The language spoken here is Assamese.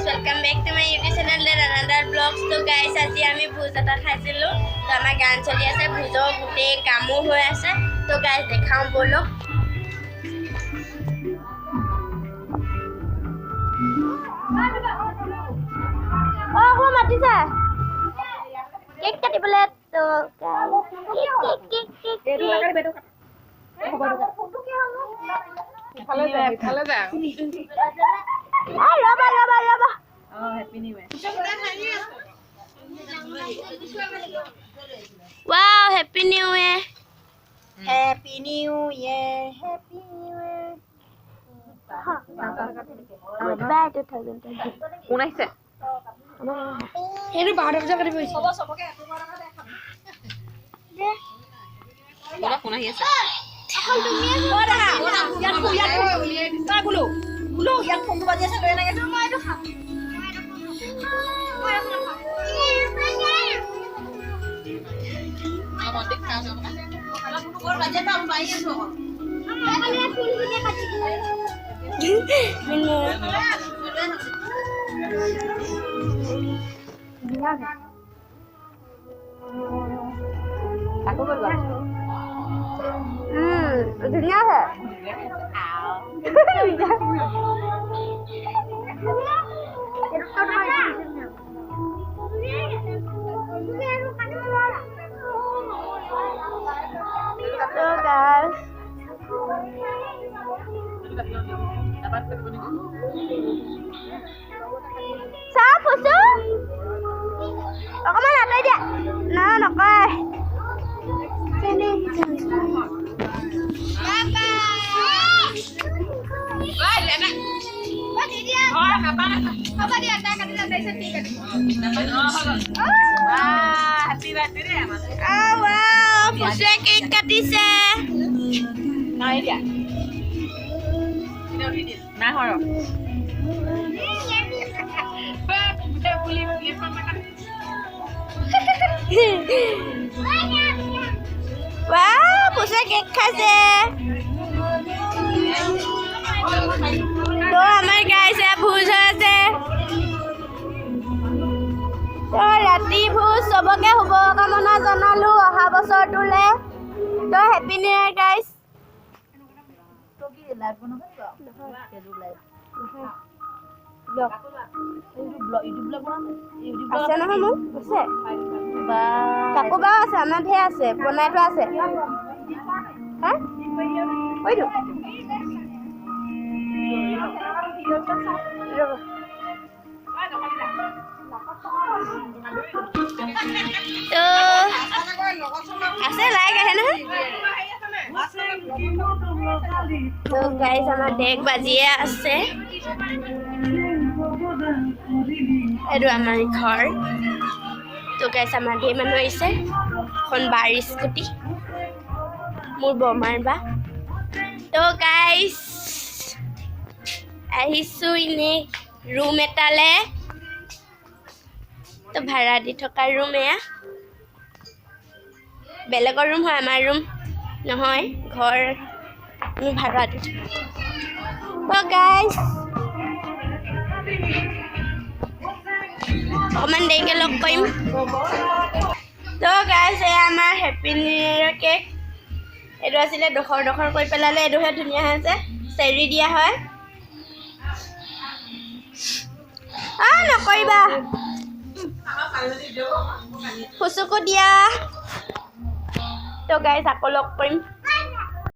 guys, welcome back to my YouTube channel and another vlogs. So guys, আজি আমি ভোজ এটা খাইছিলো তো আমাৰ গান চলি আছে ভোজৰ গোটেই কামো হৈ আছে তো guys দেখাও বলো কো মাতিছে কেক কাটিবলে তো কেক এইটো লাগাই বেটো ফটো কি হলো ভালো যা Raba. Oh, happy new year. Wow, happy new year. Happy new year. Happy new year. Goodbye 2020. কোন আহিছে? হেৰি 12 বজা কৰি বহিছে। সবকে এটো বাৰটা দেখাম। বলা কোন আহি আছে? এখন তুমি বৰা ইয়াত তই গুলো ইয়াত ফোনটো বাজি আছে লৈ নাগে মই এইটো খাম মন্দিৰ খাও না খালা ফোনটো কৰ বাজে পাম পাই আছো আমি ফুল ফুলে কাটি দিলো তাকো বলবা ধুনীয়া আছে So guys, sao phụ sư? Có mấy lần đây đi. Nó coi. Trên đi. Happy birthday Aman. Oh wow, Pusha cake katise. Nai dia. Nah horo. Wow, Pusha cake khaise. তো আমাৰ গাইছে ভোজ আছে তো ৰাতি ভোজ সবকে শুভকামনা জনালো অহা বছৰটোলে তো হেপী নিউ ইয়াৰ গাইস তো কি লাইভ বনাবা কেজু লাইভ ব্লগ ইউটিউব ব্লগ বনাবা ইউটিউব আছে নহয় মোৰ আছে বা কাকো বা আছে আমাৰ ধেৰ আছে বনাই থোৱা আছে হা কৈছো তো আছে লাইক আহে নহয় তো গাইস আমাৰ ডেক বাজিয়ে আছে এইটো আমাৰ ঘৰ তো গাইস আমাৰ ধেৰ মানুহ আহিছে এখন বাৰ স্কুটি মোৰ বমাৰ বা তো গাইস আহিছো ইনে ৰুম এটালে তো ভাড়া দি থকা ৰুম এয়া বেলেগৰ ৰুম হয় আমাৰ ৰুম নহয় ঘৰ আমি ভাড়া দি থকা তো গাইস অকমান দেৰিকে লগ কৰিম তো গাইস এয়া আমাৰ হেপী নিউ ইয়াৰ কেক এইটো আছিলে ডখৰ কৰি পেলালে এইটোহে ধুনীয়া হৈছে চেৰি দিয়া হয় নকৰিবা ফুচুকো দিয়া তো গাইস আকৌ লগ কৰিম